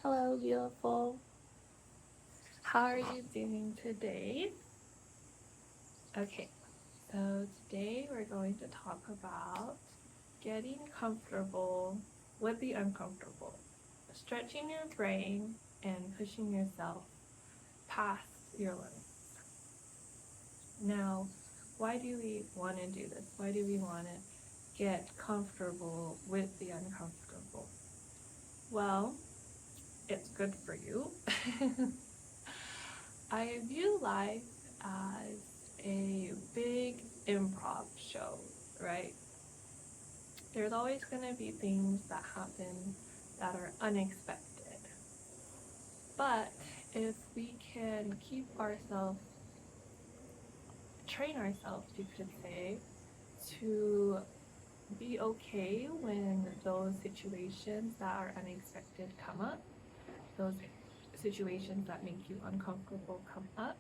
Hello, beautiful. How are you doing today? Okay, so today we're going to talk about getting comfortable with the uncomfortable, stretching your brain, and pushing yourself past your limits. Now, why do we want to do this? Why do we want to get comfortable with the uncomfortable? Well, it's good for you. I view life as a big improv show, right? There's always going to be things that happen that are unexpected. But if we can keep ourselves, train ourselves, you could say, to be okay when those situations that are unexpected come up, those situations that make you uncomfortable come up,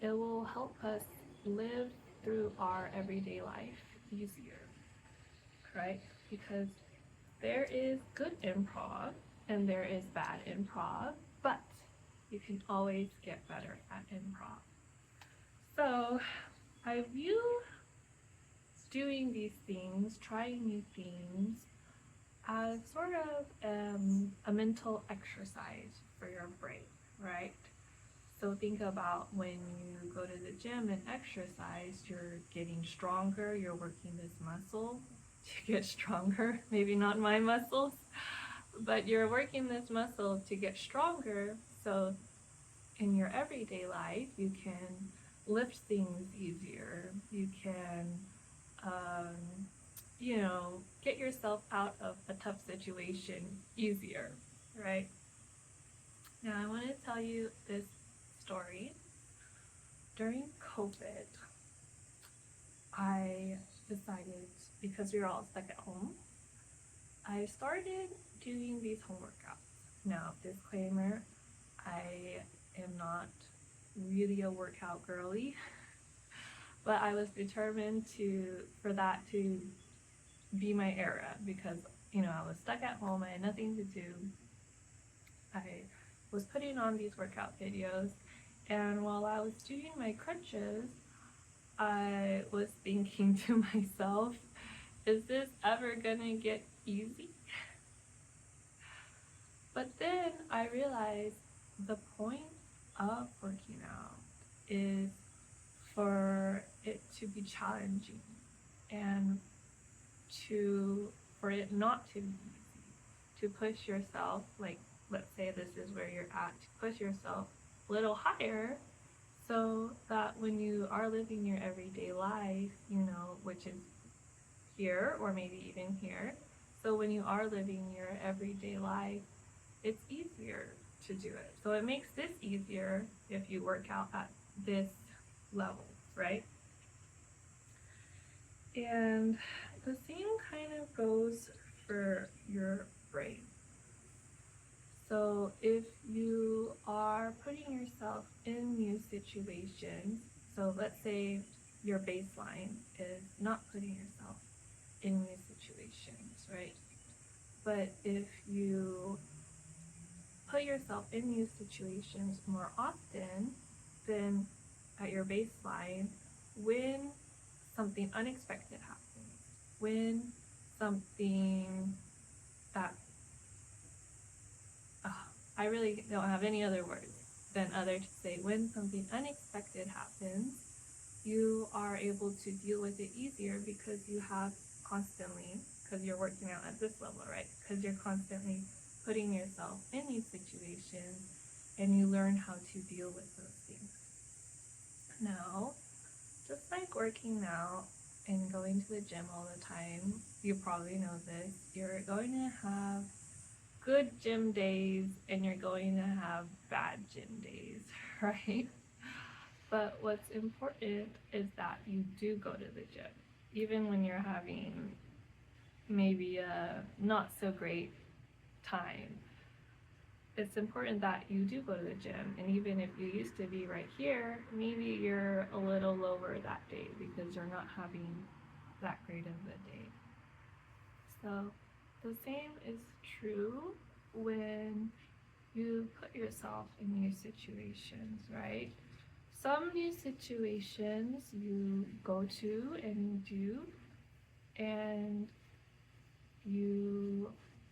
it will help us live through our everyday life easier, right? Because there is good improv and there is bad improv, but you can always get better at improv. So I view doing these things, trying new things, as sort of a mental exercise for your brain, right? So think about when you go to the gym and exercise, you're getting stronger, you're working this muscle to get stronger. Maybe not my muscles, but you're working this muscle to get stronger. So in your everyday life, you can lift things easier. You can, um, get yourself out of a tough situation easier, right? Now, I want to tell you this story. During COVID, I decided, because we were all stuck at home, I started doing these home workouts. Now, disclaimer, I am not really a workout girly, but I was determined for that to be my era because, I was stuck at home, I had nothing to do. I was putting on these workout videos, and while I was doing my crunches, I was thinking to myself, is this ever gonna get easy? But then I realized the point of working out is for it to be challenging and for it not to be easy, to push yourself, like let's say this is where you're at, to push yourself a little higher so that when you are living your everyday life, which is here or maybe even here, so when you are living your everyday life, it's easier to do it. So it makes this easier if you work out at this level, right? And the same kind of goes for your brain. So if you are putting yourself in new situations, so let's say your baseline is not putting yourself in new situations, right? But if you put yourself in new situations more often than at your baseline, when something unexpected happens, when something that I really don't have any other words than other to say, when something unexpected happens, you are able to deal with it easier because you have constantly, because you're working out at this level, right? Because you're constantly putting yourself in these situations and you learn how to deal with those things. Now, just like working out and going to the gym all the time, you probably know this, you're going to have good gym days and you're going to have bad gym days, right? But what's important is that you do go to the gym, even when you're having maybe a not so great time. It's important that you do go to the gym, and even if you used to be right here, maybe you're a little lower that day because you're not having that great of a day. So the same is true when you put yourself in new situations, right? Some new situations you go to and you do, and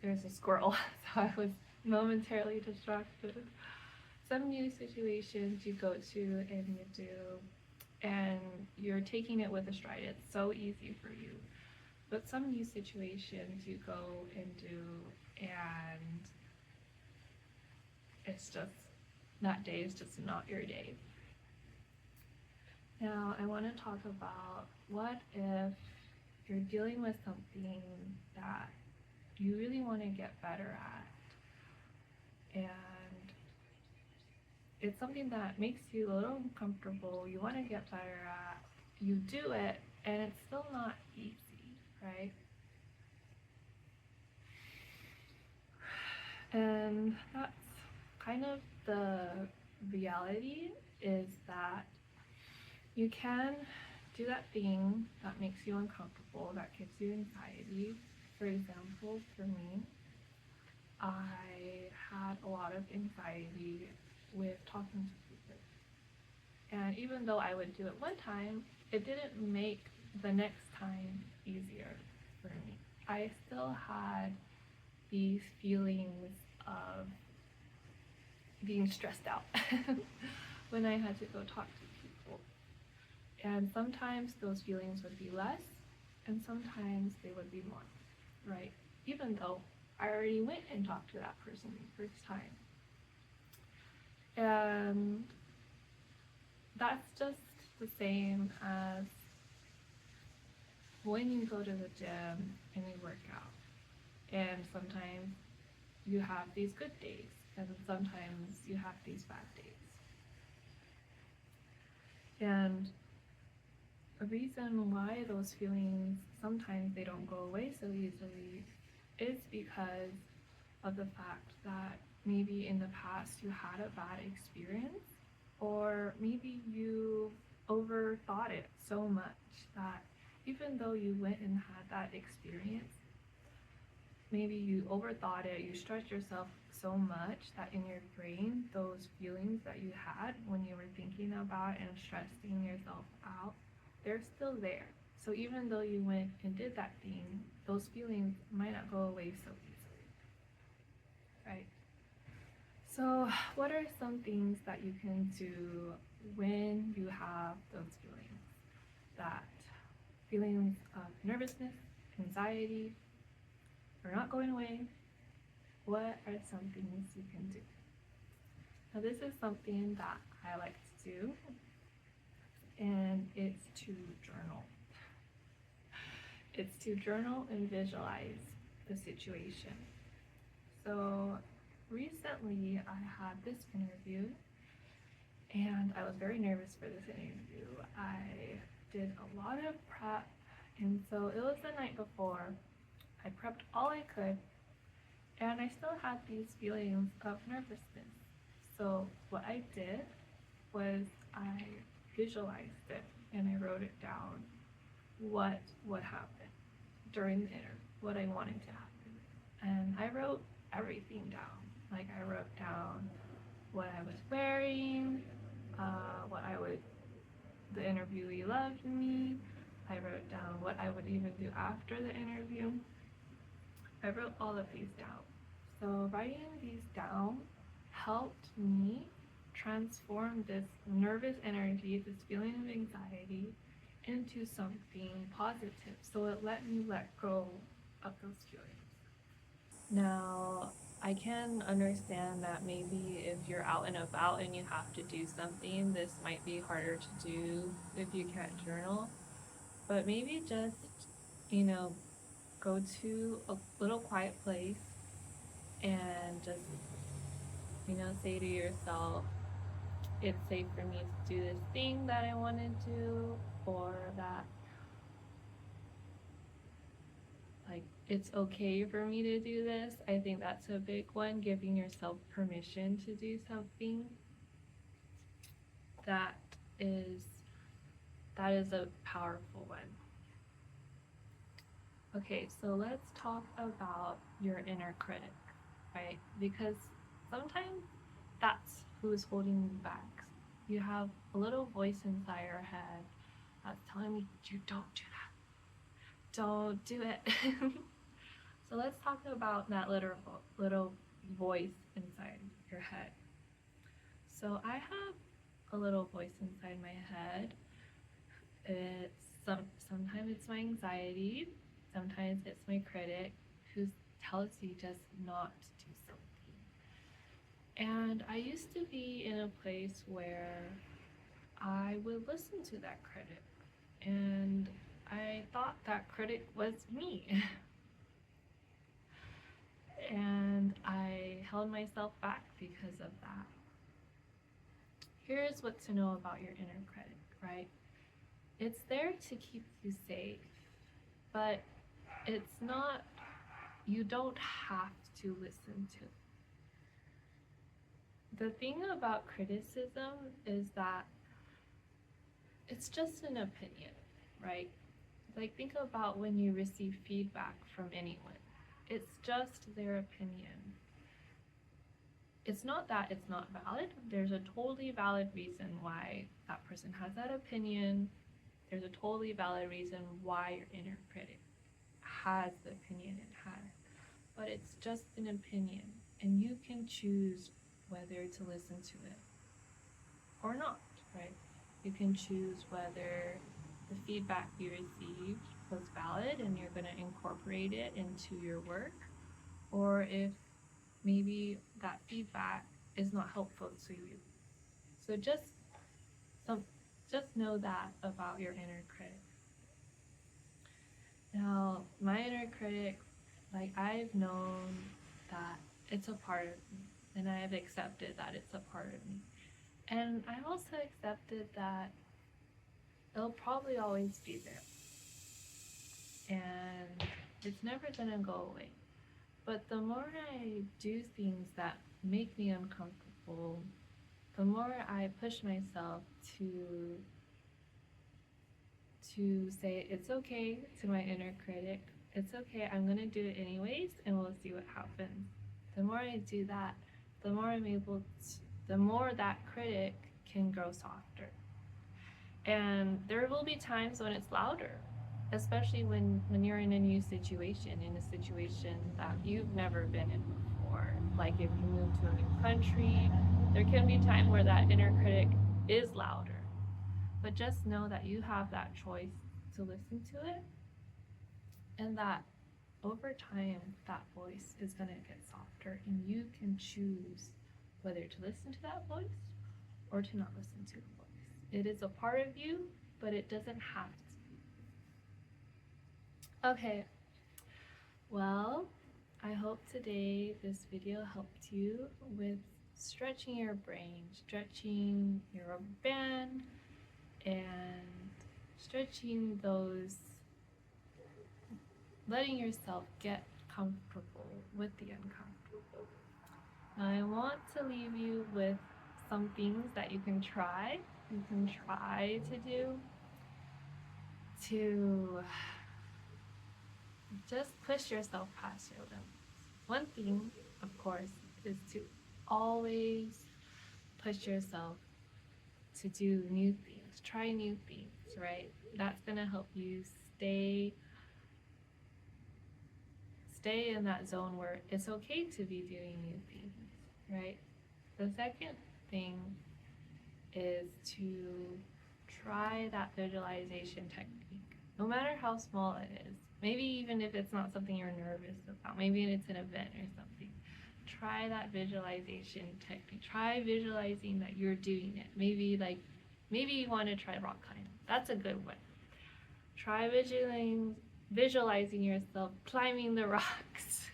there's a squirrel, so I was momentarily distracted. Some new situations you go to and you do, and you're taking it with a stride. It's so easy for you. But some new situations you go and do, and it's just, that day is just not your day. Now, I want to talk about what if you're dealing with something that you really want to get better at, and it's something that makes you a little uncomfortable, you want to get better at, you do it, and it's still not easy, right? And that's kind of the reality, is that you can do that thing that makes you uncomfortable, that gives you anxiety. For example, for me, I had a lot of anxiety with talking to people. And even though I would do it one time, it didn't make the next time easier for me. I still had these feelings of being stressed out when I had to go talk to people. And sometimes those feelings would be less, and sometimes they would be more, right? Even though I already went and talked to that person the first time. And that's just the same as when you go to the gym and you work out. And sometimes you have these good days, and sometimes you have these bad days. And the reason why those feelings sometimes they don't go away so easily is because of the fact that maybe in the past you had a bad experience, or maybe you overthought it so much that even though you went and had that experience, maybe you overthought it, you stressed yourself so much that in your brain, those feelings that you had when you were thinking about and stressing yourself out, they're still there. So even though you went and did that thing, those feelings might not go away so easily, right? So what are some things that you can do when you have those feelings? That feelings of nervousness, anxiety, are not going away. What are some things you can do? Now this is something that I like to do, and it's to journal. It's to journal and visualize the situation. So recently I had this interview, and I was very nervous for this interview. I did a lot of prep, and so it was the night before. I prepped all I could, and I still had these feelings of nervousness. So what I did was I visualized it, and I wrote it down, what would happen during the interview, what I wanted to happen. And I wrote everything down. Like, I wrote down what I was wearing, the interviewee loved me. I wrote down what I would even do after the interview. I wrote all of these down. So writing these down helped me transform this nervous energy, this feeling of anxiety, into something positive. So it let me let go of those feelings. Now, I can understand that maybe if you're out and about and you have to do something, this might be harder to do if you can't journal. But maybe just, go to a little quiet place and just, say to yourself, it's safe for me to do this thing that I want to do, or that, like, it's okay for me to do this. I think that's a big one, giving yourself permission to do something. That is a powerful one. Okay, so let's talk about your inner critic, right? Because sometimes that's who's holding you back. You have a little voice inside your head that's telling you, you don't do that. Don't do it. So let's talk about that little voice inside your head. So I have a little voice inside my head. Sometimes it's my anxiety, sometimes it's my critic who tells you just not to do something. And I used to be in a place where I would listen to that critic, and I thought that critic was me. And I held myself back because of that. Here's what to know about your inner critic, right? It's there to keep you safe, but it's not, you don't have to listen to it. The thing about criticism is that it's just an opinion, right? Like, think about when you receive feedback from anyone. It's just their opinion. It's not that it's not valid. There's a totally valid reason why that person has that opinion. There's a totally valid reason why your inner critic has the opinion it has. But it's just an opinion, and you can choose whether to listen to it or not, right? You can choose whether the feedback you received was valid and you're going to incorporate it into your work, or if maybe that feedback is not helpful to you. So just know that about your inner critic. Now, my inner critic, like, I've known that it's a part of me, and I have accepted that it's a part of me. And I've also accepted that it'll probably always be there. And it's never gonna go away. But the more I do things that make me uncomfortable, the more I push myself to say it's okay to my inner critic. It's okay, I'm gonna do it anyways, and we'll see what happens. The more I do that, the more that critic can grow softer. And there will be times when it's louder, especially when you're in a new situation, in a situation that you've never been in before. Like if you move to a new country, there can be time where that inner critic is louder. But just know that you have that choice to listen to it, and that over time that voice is going to get softer, and you can choose whether to listen to that voice or to not listen to the voice. It is a part of you, but it doesn't have to be. Okay, well, I hope today this video helped you with stretching your brain, stretching your rubber band, and stretching those, letting yourself get comfortable with the uncomfortable. Now I want to leave you with some things that you can try to do to just push yourself past your limits. One thing, of course, is to always push yourself to do new things, try new things, right? That's gonna help you stay in that zone where it's okay to be doing new things, right? The second thing is to try that visualization technique, no matter how small it is. Maybe even if it's not something you're nervous about, maybe it's an event or something. Try that visualization technique. Try visualizing that you're doing it. Maybe you want to try rock climbing. That's a good one. Try visualizing yourself climbing the rocks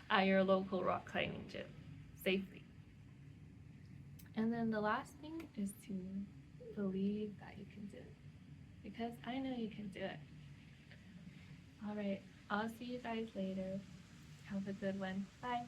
at your local rock climbing gym safely. And then the last thing is to believe that you can do it, because I know you can do it. All right, I'll see you guys later. Have a good one. Bye.